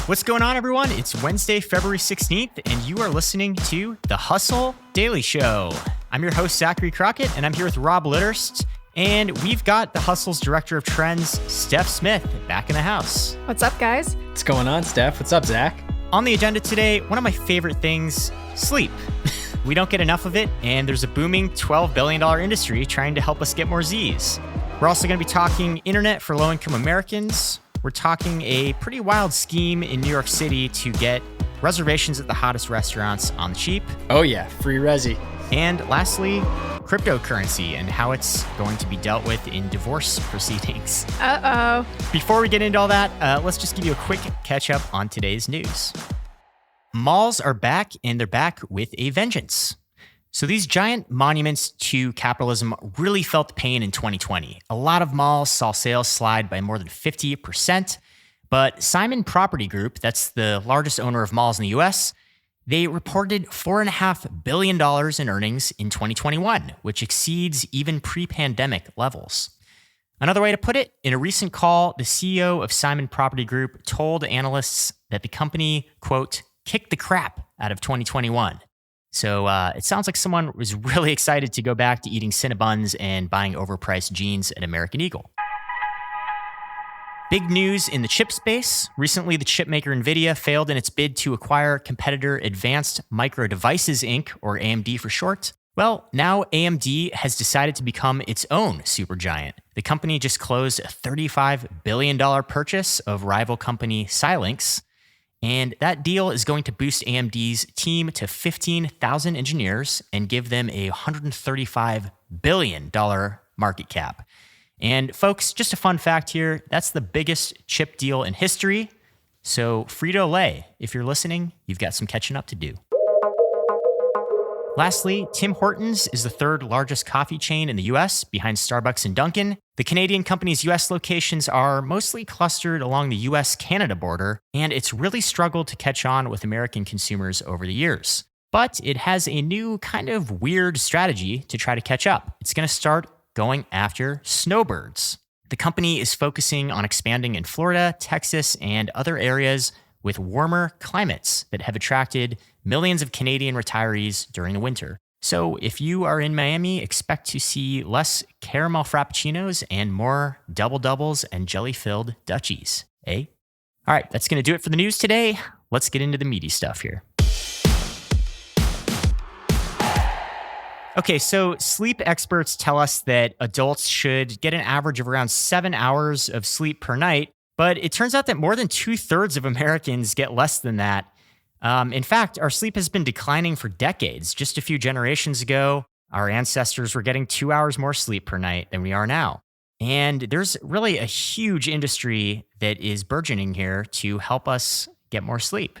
What's going on, everyone? It's Wednesday, February 16th, and you are listening to The Hustle Daily Show. I'm your host, Zachary Crockett, and I'm here with Rob Litterst, and we've got The Hustle's Director of Trends, Steph Smith, back in the house. What's up, guys? What's going on, Steph? What's up, Zach? On the agenda today, one of my favorite things, sleep. We don't get enough of it, and there's a booming $12 billion industry trying to help us get more Z's. We're also going to be talking internet for low-income Americans. We're talking a pretty wild scheme in New York City to get reservations at the hottest restaurants on the cheap. Oh yeah, free resi. And lastly, cryptocurrency and how it's going to be dealt with in divorce proceedings. Uh-oh. Before we get into all that, let's just give you a quick catch up on today's news. Malls are back, and they're back with a vengeance. So these giant monuments to capitalism really felt the pain in 2020. A lot of malls saw sales slide by more than 50%, but Simon Property Group, that's the largest owner of malls in the US, they reported $4.5 billion in earnings in 2021, which exceeds even pre-pandemic levels. Another way to put it, in a recent call, the CEO of Simon Property Group told analysts that the company, quote, kicked the crap out of 2021. So it sounds like someone was really excited to go back to eating Cinnabons and buying overpriced jeans at American Eagle. Big news in the chip space. Recently, the chip maker NVIDIA failed in its bid to acquire competitor Advanced Micro Devices, Inc., or AMD for short. Well, now AMD has decided to become its own supergiant. The company just closed a $35 billion purchase of rival company Xilinx. And that deal is going to boost AMD's team to 15,000 engineers and give them a $135 billion market cap. And folks, just a fun fact here, that's the biggest chip deal in history. So Frito-Lay, if you're listening, you've got some catching up to do. Lastly, Tim Hortons is the third largest coffee chain in the US, behind Starbucks and Dunkin'. The Canadian company's US locations are mostly clustered along the US-Canada border, and it's really struggled to catch on with American consumers over the years. But it has a new kind of weird strategy to try to catch up. It's going to start going after snowbirds. The company is focusing on expanding in Florida, Texas, and other areas with warmer climates that have attracted millions of Canadian retirees during the winter. So if you are in Miami, expect to see less caramel frappuccinos and more double-doubles and jelly-filled Dutchies, eh? All right, that's going to do it for the news today. Let's get into the meaty stuff here. Okay, so sleep experts tell us that adults should get an average of around 7 hours of sleep per night, but it turns out that more than 2/3 of Americans get less than that. In fact, our sleep has been declining for decades. Just a few generations ago, our ancestors were getting 2 hours more sleep per night than we are now. And there's really a huge industry that is burgeoning here to help us get more sleep.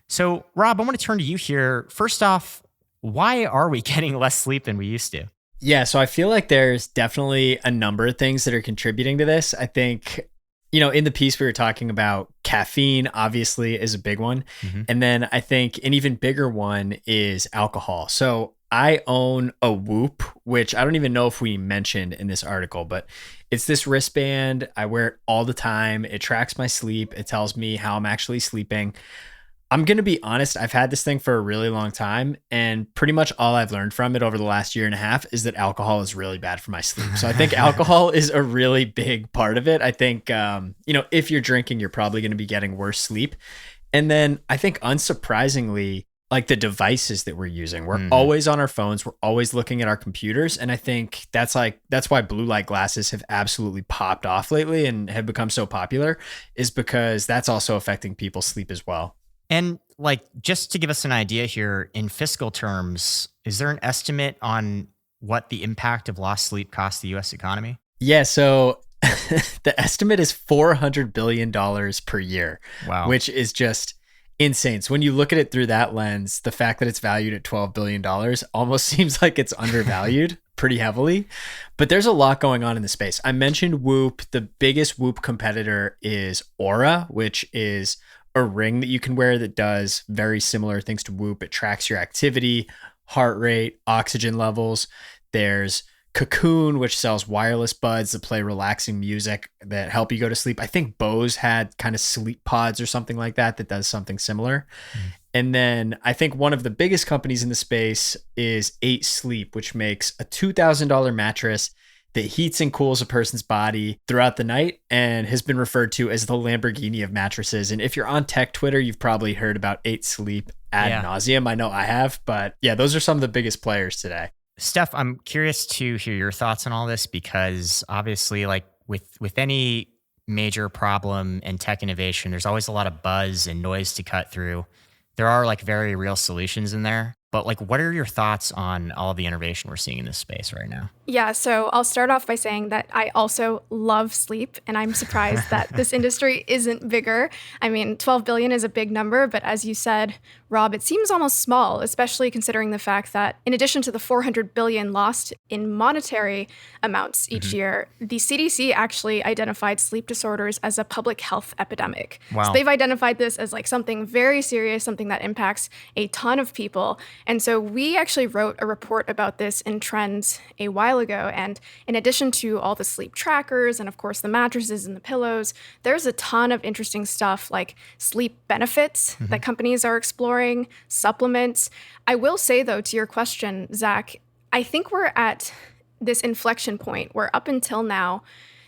So, Rob, I want to turn to you here. First off, why are we getting less sleep than we used to? Yeah, so I feel like there's definitely a number of things that are contributing to this. I think, in the piece we were talking about, caffeine obviously is a big one. Mm-hmm. And then I think an even bigger one is alcohol. So I own a Whoop, which I don't even know if we mentioned in this article, but it's this wristband. I wear it all the time. It tracks my sleep. It tells me how I'm actually sleeping. I'm going to be honest, I've had this thing for a really long time, and pretty much all I've learned from it over the last year and a half is that alcohol is really bad for my sleep. So I think alcohol is a really big part of it. I think, if you're drinking, you're probably going to be getting worse sleep. And then I think unsurprisingly, like the devices that we're using, we're always on our phones. We're always looking at our computers. And I think that's why blue light glasses have absolutely popped off lately and have become so popular, is because that's also affecting people's sleep as well. And just to give us an idea here, in fiscal terms, is there an estimate on what the impact of lost sleep costs the U.S. economy? Yeah, so the estimate is $400 billion per year, wow, which is just insane. So when you look at it through that lens, the fact that it's valued at $12 billion almost seems like it's undervalued pretty heavily. But there's a lot going on in the space. I mentioned Whoop. The biggest Whoop competitor is Aura, which is a ring that you can wear that does very similar things to Whoop. It tracks your activity, heart rate, oxygen levels. There's Cocoon, which sells wireless buds that play relaxing music that help you go to sleep. I think Bose had kind of sleep pods or something like that that does something similar. And then I think one of the biggest companies in the space is 8 Sleep, which makes a $2,000 mattress that heats and cools a person's body throughout the night and has been referred to as the Lamborghini of mattresses. And if you're on tech Twitter, you've probably heard about 8 Sleep ad nauseum. I know I have, but yeah, those are some of the biggest players today. Steph, I'm curious to hear your thoughts on all this because obviously, like with any major problem in tech innovation, there's always a lot of buzz and noise to cut through. There are like very real solutions in there. But like, what are your thoughts on all of the innovation we're seeing in this space right now? Yeah, so I'll start off by saying that I also love sleep, and I'm surprised that this industry isn't bigger. I mean, 12 billion is a big number, but as you said, Rob, it seems almost small, especially considering the fact that in addition to the 400 billion lost in monetary amounts each year, the CDC actually identified sleep disorders as a public health epidemic. Wow. So they've identified this as like something very serious, something that impacts a ton of people. And so we actually wrote a report about this in Trends a while ago. And in addition to all the sleep trackers and of course the mattresses and the pillows, there's a ton of interesting stuff like sleep benefits that companies are exploring, supplements. I will say though, to your question, Zach, I think we're at this inflection point where up until now,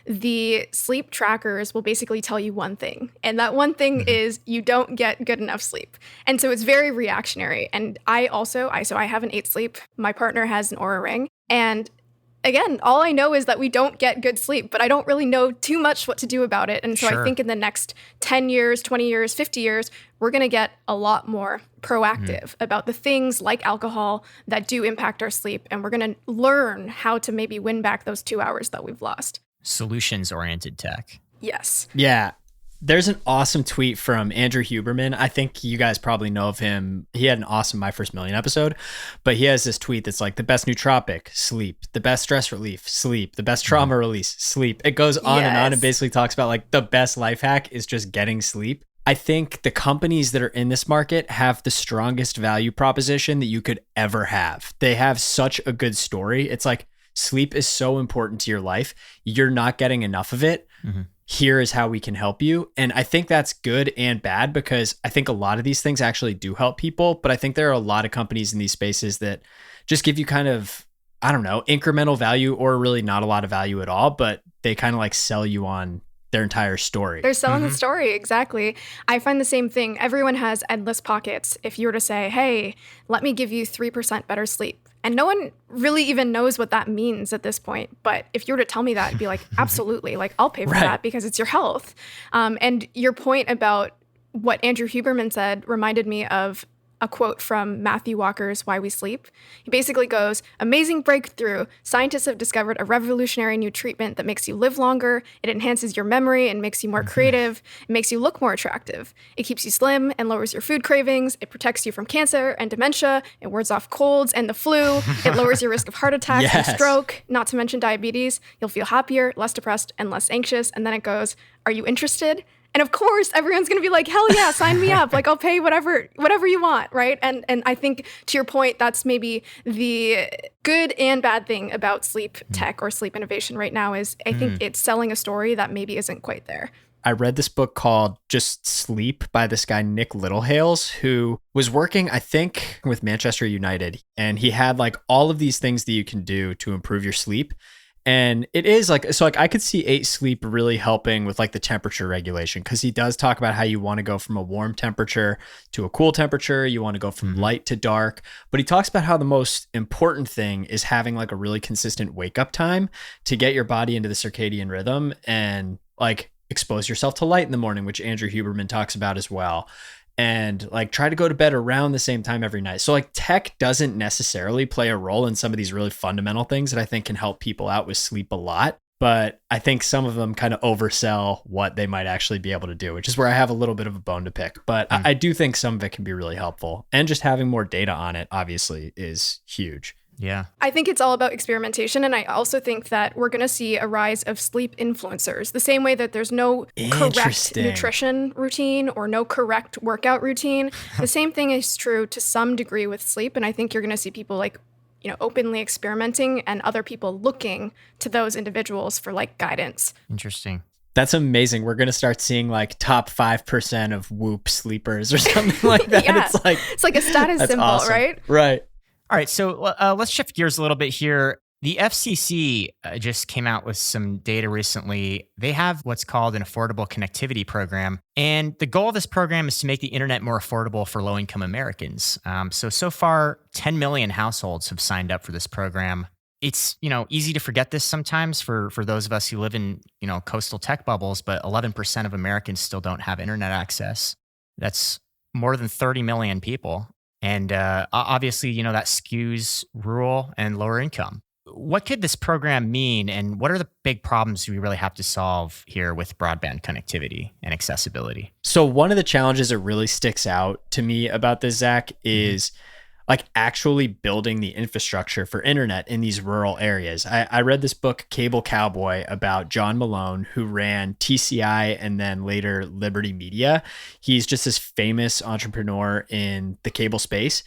the sleep trackers will basically tell you one thing. And that one thing is you don't get good enough sleep. And so it's very reactionary. And I have an 8 Sleep. My partner has an Oura Ring. And again, all I know is that we don't get good sleep, but I don't really know too much what to do about it. And so I think in the next 10 years, 20 years, 50 years, we're going to get a lot more proactive about the things like alcohol that do impact our sleep. And we're going to learn how to maybe win back those 2 hours that we've lost. Solutions-oriented tech. Yes. Yeah. There's an awesome tweet from Andrew Huberman. I think you guys probably know of him. He had an awesome My First Million episode, but he has this tweet that's like the best nootropic, sleep, the best stress relief, sleep, the best trauma release, sleep. It goes on and on and basically talks about like the best life hack is just getting sleep. I think the companies that are in this market have the strongest value proposition that you could ever have. They have such a good story. It's like, sleep is so important to your life. You're not getting enough of it. Here is how we can help you. And I think that's good and bad because I think a lot of these things actually do help people. But I think there are a lot of companies in these spaces that just give you kind of, I don't know, incremental value or really not a lot of value at all. But they kind of like sell you on their entire story. They're selling the story, exactly. I find the same thing. Everyone has endless pockets. If you were to say, hey, let me give you 3% better sleep. And no one really even knows what that means at this point. But if you were to tell me that, I'd be like, absolutely. Like, I'll pay for that because it's your health. And your point about what Andrew Huberman said reminded me of a quote from Matthew Walker's Why We Sleep. He basically goes, amazing breakthrough. Scientists have discovered a revolutionary new treatment that makes you live longer. It enhances your memory and makes you more creative. It makes you look more attractive. It keeps you slim and lowers your food cravings. It protects you from cancer and dementia. It wards off colds and the flu. It lowers your risk of heart attacks and stroke, not to mention diabetes. You'll feel happier, less depressed, and less anxious. And then it goes, are you interested? And of course, everyone's going to be like, hell yeah, sign me up. Like, I'll pay whatever you want, right? And I think, to your point, that's maybe the good and bad thing about sleep tech or sleep innovation right now is I think it's selling a story that maybe isn't quite there. I read this book called Just Sleep by this guy, Nick Littlehales, who was working, I think, with Manchester United. And he had like all of these things that you can do to improve your sleep. And it is like, so like I could see 8 Sleep really helping with like the temperature regulation because he does talk about how you want to go from a warm temperature to a cool temperature. You want to go from light to dark. But he talks about how the most important thing is having like a really consistent wake up time to get your body into the circadian rhythm and like expose yourself to light in the morning, which Andrew Huberman talks about as well. And like try to go to bed around the same time every night. So like tech doesn't necessarily play a role in some of these really fundamental things that I think can help people out with sleep a lot. But I think some of them kind of oversell what they might actually be able to do, which is where I have a little bit of a bone to pick. But I do think some of it can be really helpful. And just having more data on it, obviously, is huge. Yeah. I think it's all about experimentation. And I also think that we're going to see a rise of sleep influencers, the same way that there's no correct nutrition routine or no correct workout routine. The same thing is true to some degree with sleep. And I think you're going to see people like openly experimenting and other people looking to those individuals for like guidance. Interesting. That's amazing. We're going to start seeing like top 5% of Whoop sleepers or something like that. Yeah. It's like a status symbol, awesome. right? Right. All right, so let's shift gears a little bit here. The FCC just came out with some data recently. They have what's called an Affordable Connectivity Program. And the goal of this program is to make the internet more affordable for low-income Americans. So far, 10 million households have signed up for this program. It's, easy to forget this sometimes for those of us who live in, coastal tech bubbles, but 11% of Americans still don't have internet access. That's more than 30 million people. And obviously, that skews rural and lower income. What could this program mean, and what are the big problems we really have to solve here with broadband connectivity and accessibility? So one of the challenges that really sticks out to me about this, Zach, is like actually building the infrastructure for internet in these rural areas. I read this book, Cable Cowboy, about John Malone, who ran TCI and then later Liberty Media. He's just this famous entrepreneur in the cable space.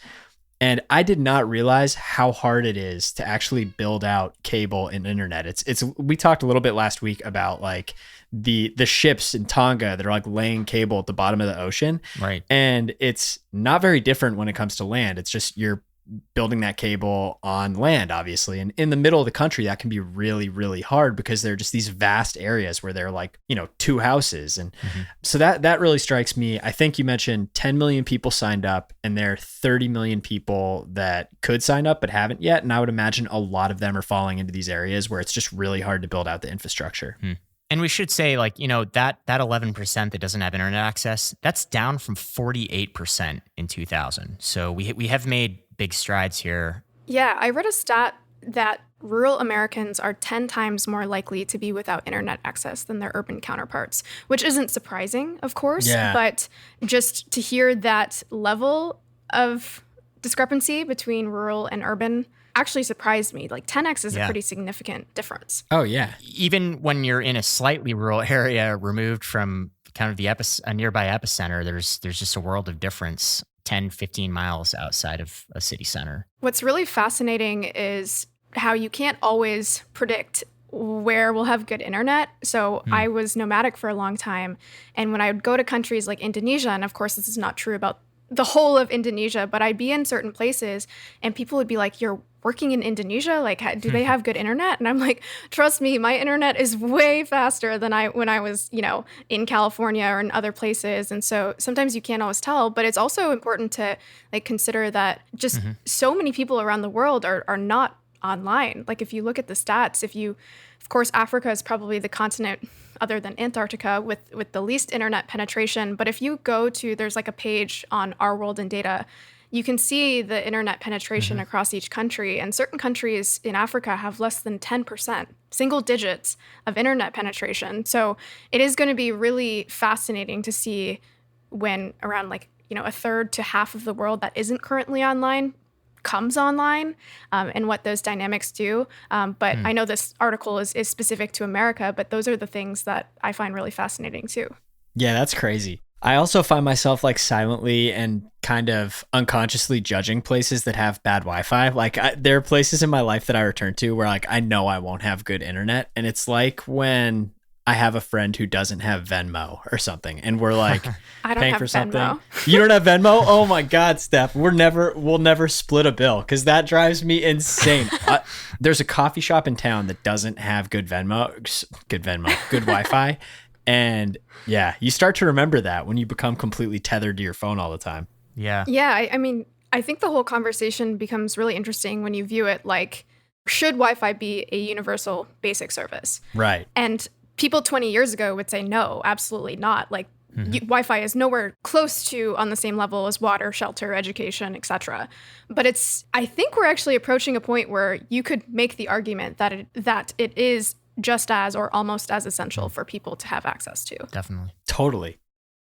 And I did not realize how hard it is to actually build out cable and internet. It's we talked a little bit last week about like the ships in Tonga that are like laying cable at the bottom of the ocean. Right. And it's not very different when it comes to land. It's just you're building that cable on land, obviously. And in the middle of the country, that can be really, really hard because there are just these vast areas where they're like, 2 houses. And so that really strikes me. I think you mentioned 10 million people signed up, and there are 30 million people that could sign up but haven't yet. And I would imagine a lot of them are falling into these areas where it's just really hard to build out the infrastructure. And we should say, that 11% that doesn't have internet access, that's down from 48% in 2000. So we have made big strides here. Yeah, I read a stat that rural Americans are 10 times more likely to be without internet access than their urban counterparts, which isn't surprising, of course, but just to hear that level of discrepancy between rural and urban actually surprised me. Like 10x is a pretty significant difference. Oh, yeah. Even when you're in a slightly rural area removed from kind of a nearby epicenter, there's just a world of difference 10, 15 miles outside of a city center. What's really fascinating is how you can't always predict where we'll have good internet. So I was nomadic for a long time. And when I would go to countries like Indonesia, and of course this is not true about the whole of Indonesia, but I'd be in certain places and people would be like, "You're working in Indonesia? Like, do they have good internet?" And I'm like, "Trust me, my internet is way faster than when I was, in California or in other places." And so sometimes you can't always tell, but it's also important to like consider that just so many people around the world are not online. Like if you look at the stats, of course, Africa is probably the continent other than Antarctica with the least internet penetration. But if you go to, there's like a page on Our World in Data, you can see the internet penetration across each country. And certain countries in Africa have less than 10%, single digits of internet penetration. So it is going to be really fascinating to see when around a third to half of the world that isn't currently online comes online and what those dynamics do. But I know this article is specific to America, but those are the things that I find really fascinating too. Yeah, that's crazy. I also find myself like silently and kind of unconsciously judging places that have bad Wi-Fi. Like there are places in my life that I return to where like I know I won't have good internet. And it's like when I have a friend who doesn't have Venmo or something, and we're like paying for something. Venmo. You don't have Venmo? Oh my God, Steph, we'll never split a bill because that drives me insane. There's a coffee shop in town that doesn't have good Wi-Fi. And yeah, you start to remember that when you become completely tethered to your phone all the time. Yeah. Yeah. I mean, I think the whole conversation becomes really interesting when you view it like, should Wi-Fi be a universal basic service? Right. And people 20 years ago would say, no, absolutely not. Like Wi-Fi is nowhere close to on the same level as water, shelter, education, etc. But I think we're actually approaching a point where you could make the argument that it is just as or almost as essential for people to have access to. Definitely. Totally.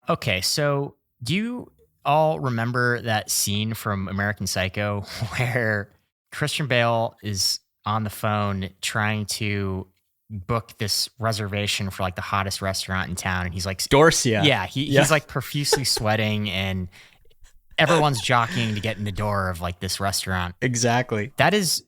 Okay, so do you all remember that scene from American Psycho where Christian Bale is on the phone trying to book this reservation for like the hottest restaurant in town, and he's like Dorsia. Yeah, he's like profusely sweating, and Everyone's jockeying to get in the door of like this restaurant. Exactly. That is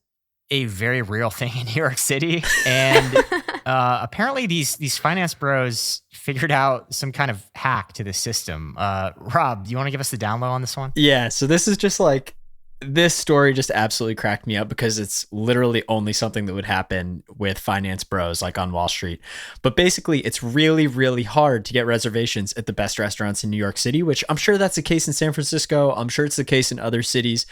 a very real thing in New York City. And apparently these finance bros figured out some kind of hack to the system. Rob, do you want to give us the down low on this one? Yeah. So this is just like, this story just absolutely cracked me up because it's literally only something that would happen with finance bros like on Wall Street. But basically, it's really, really hard to get reservations at the best restaurants in New York City, which I'm sure that's the case in San Francisco. I'm sure it's the case in other cities.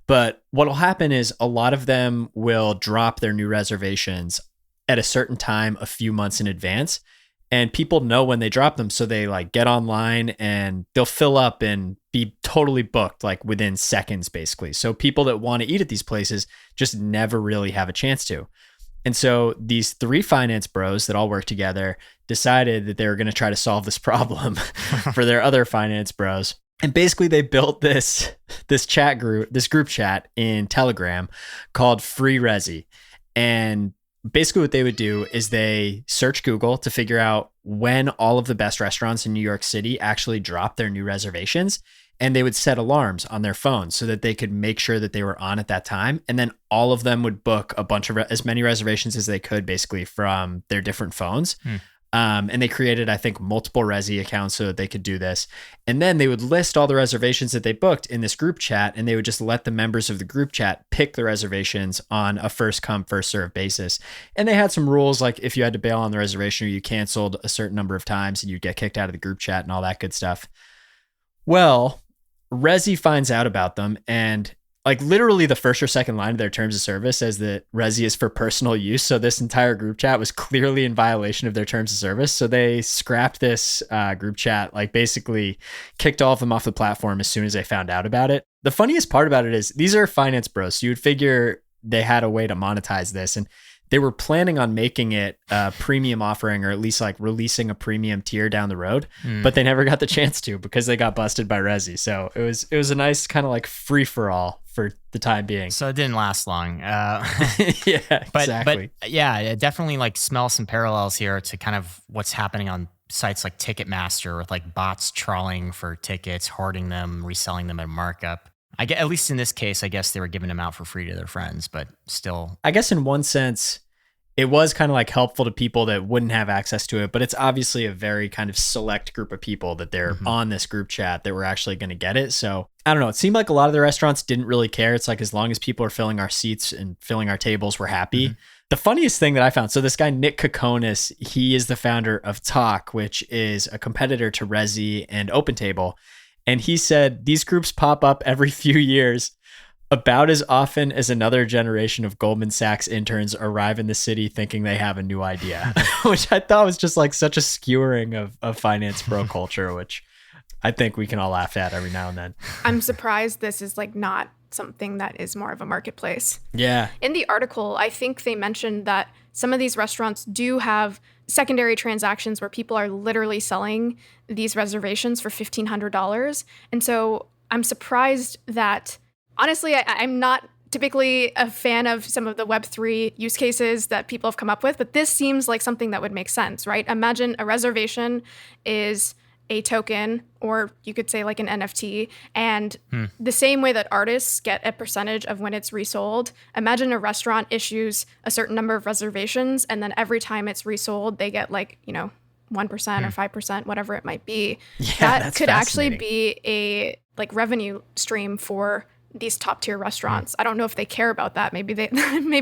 But what'll happen is a lot of them will drop their new reservations at a certain time a few months in advance. And people know when they drop them. So they like get online and they'll fill up and be totally booked like within seconds, basically. So people that want to eat at these places just never really have a chance to. And so these 3 finance bros that all work together decided that they were going to try to solve this problem for their other finance bros. And basically they built this group chat in Telegram called Free Resi. And basically what they would do is they search Google to figure out when all of the best restaurants in New York City actually drop their new reservations. And they would set alarms on their phones so that they could make sure that they were on at that time. And then all of them would book a bunch of as many reservations as they could basically from their different phones. And they created, I think, multiple Resi accounts so that they could do this. And then they would list all the reservations that they booked in this group chat, and they would just let the members of the group chat pick the reservations on a first come, first serve basis. And they had some rules, like if you had to bail on the reservation or you canceled a certain number of times, and you'd get kicked out of the group chat and all that good stuff. Well, Resi finds out about them, and like literally the first or second line of their terms of service says that Resi is for personal use. So this entire group chat was clearly in violation of their terms of service. So they scrapped this group chat, like basically kicked all of them off the platform as soon as they found out about it. The funniest part about it is these are finance bros. So you would figure they had a way to monetize this, and they were planning on making it a premium offering, or at least like releasing a premium tier down the road, but they never got the chance to because they got busted by Resi. So it was a nice kind of like free for all for the time being. So it didn't last long. Yeah, exactly. But yeah, it definitely like smell some parallels here to kind of what's happening on sites like Ticketmaster with like bots trawling for tickets, hoarding them, reselling them at a markup. At least in this case, I guess they were giving them out for free to their friends, but still. I guess in one sense, it was kind of like helpful to people that wouldn't have access to it, but it's obviously a very kind of select group of people that they're on this group chat that were actually going to get it. So I don't know. It seemed like a lot of the restaurants didn't really care. It's like, as long as people are filling our seats and filling our tables, we're happy. The funniest thing that I found, so this guy, Nick Kokonis, he is the founder of Talk, which is a competitor to Resi and OpenTable. And he said these groups pop up every few years, about as often as another generation of Goldman Sachs interns arrive in the city thinking they have a new idea, which I thought was just like such a skewering of finance bro culture, which I think we can all laugh at every now and then. I'm surprised this is like not something that is more of a marketplace. Yeah. In the article, I think they mentioned that some of these restaurants do have secondary transactions where people are literally selling these reservations for $1,500. And so I'm surprised that, honestly, I'm not typically a fan of some of the Web3 use cases that people have come up with, but this seems like something that would make sense, right? Imagine a reservation is a token, or you could say like an NFT, and the same way that artists get a percentage of when it's resold, imagine a restaurant issues a certain number of reservations, and then every time it's resold, they get like, 1% or 5%, whatever it might be. Yeah, that could actually be a like revenue stream for these top tier restaurants. I don't know if they care about that. Maybe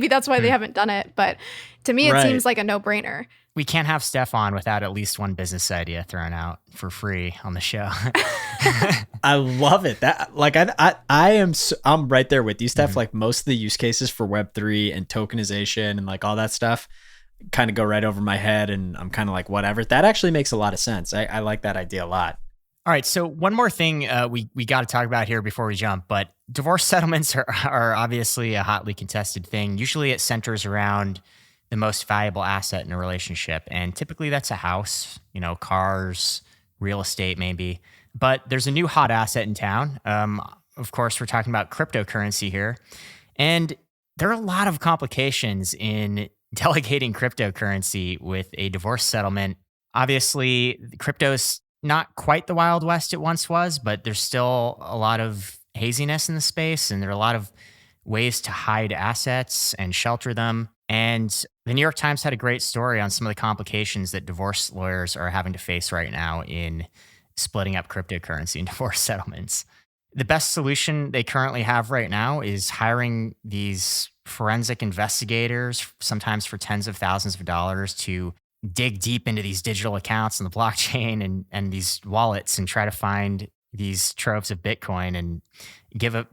that's why they haven't done it. But to me, it seems like a no-brainer. We can't have Steph on without at least one business idea thrown out for free on the show. I love it. That like I'm right there with you, Steph. Like most of the use cases for Web3 and tokenization and like all that stuff kind of go right over my head, and I'm kind of like, whatever. That actually makes a lot of sense. I like that idea a lot. All right, so one more thing we got to talk about here before we jump, but divorce settlements are obviously a hotly contested thing. Usually it centers around the most valuable asset in a relationship, and typically that's a house, cars, real estate maybe. But there's a new hot asset in town. Of course, we're talking about cryptocurrency here, and there are a lot of complications in delegating cryptocurrency with a divorce settlement. Obviously, crypto's not quite the Wild West it once was, but there's still a lot of haziness in the space, and there are a lot of ways to hide assets and shelter them. And the New York Times had a great story on some of the complications that divorce lawyers are having to face right now in splitting up cryptocurrency and divorce settlements. The best solution they currently have right now is hiring these forensic investigators, sometimes for tens of thousands of dollars, to dig deep into these digital accounts in the blockchain and these wallets and try to find these troves of Bitcoin and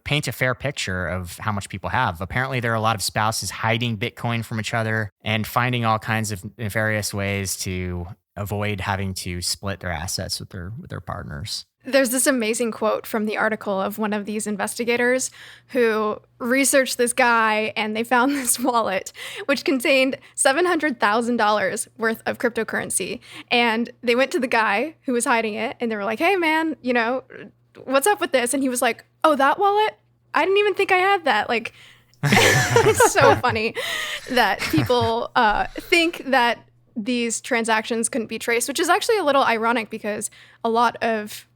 paint a fair picture of how much people have. Apparently, there are a lot of spouses hiding Bitcoin from each other and finding all kinds of nefarious ways to avoid having to split their assets with their partners. There's this amazing quote from the article of one of these investigators who researched this guy, and they found this wallet which contained $700,000 worth of cryptocurrency. And they went to the guy who was hiding it, and they were like, "Hey man, what's up with this?" And he was like, "Oh, that wallet? I didn't even think I had that." Like, it's so funny that people think that these transactions couldn't be traced, which is actually a little ironic because a lot of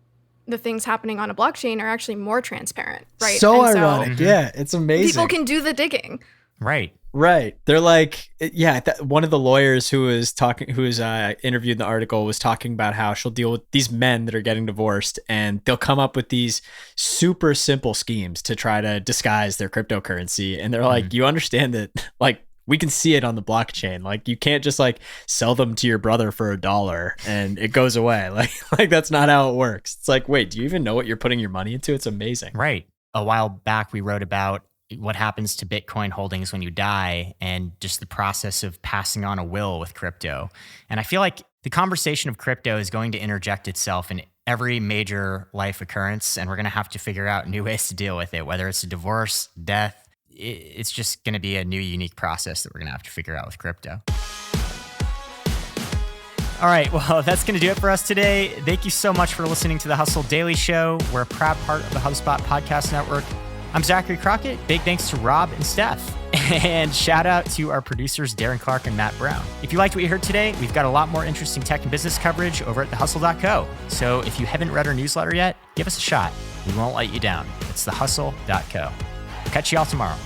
the things happening on a blockchain are actually more transparent, right? So ironic. Yeah, it's amazing. People can do the digging. Right. They're like, one of the lawyers who was interviewed in the article was talking about how she'll deal with these men that are getting divorced, and they'll come up with these super simple schemes to try to disguise their cryptocurrency. And they're like, you understand that, like, we can see it on the blockchain. Like, you can't just like sell them to your brother for $1 and it goes away. Like that's not how it works. It's like, wait, do you even know what you're putting your money into? It's amazing. Right. A while back, we wrote about what happens to Bitcoin holdings when you die and just the process of passing on a will with crypto. And I feel like the conversation of crypto is going to interject itself in every major life occurrence, and we're going to have to figure out new ways to deal with it, whether it's a divorce, death. It's just going to be a new, unique process that we're going to have to figure out with crypto. All right, well, that's going to do it for us today. Thank you so much for listening to the Hustle Daily Show. We're a proud part of the HubSpot Podcast Network. I'm Zachary Crockett. Big thanks to Rob and Steph. And shout out to our producers, Darren Clark and Matt Brown. If you liked what you heard today, we've got a lot more interesting tech and business coverage over at thehustle.co. So if you haven't read our newsletter yet, give us a shot. We won't let you down. It's thehustle.co. Catch you all tomorrow.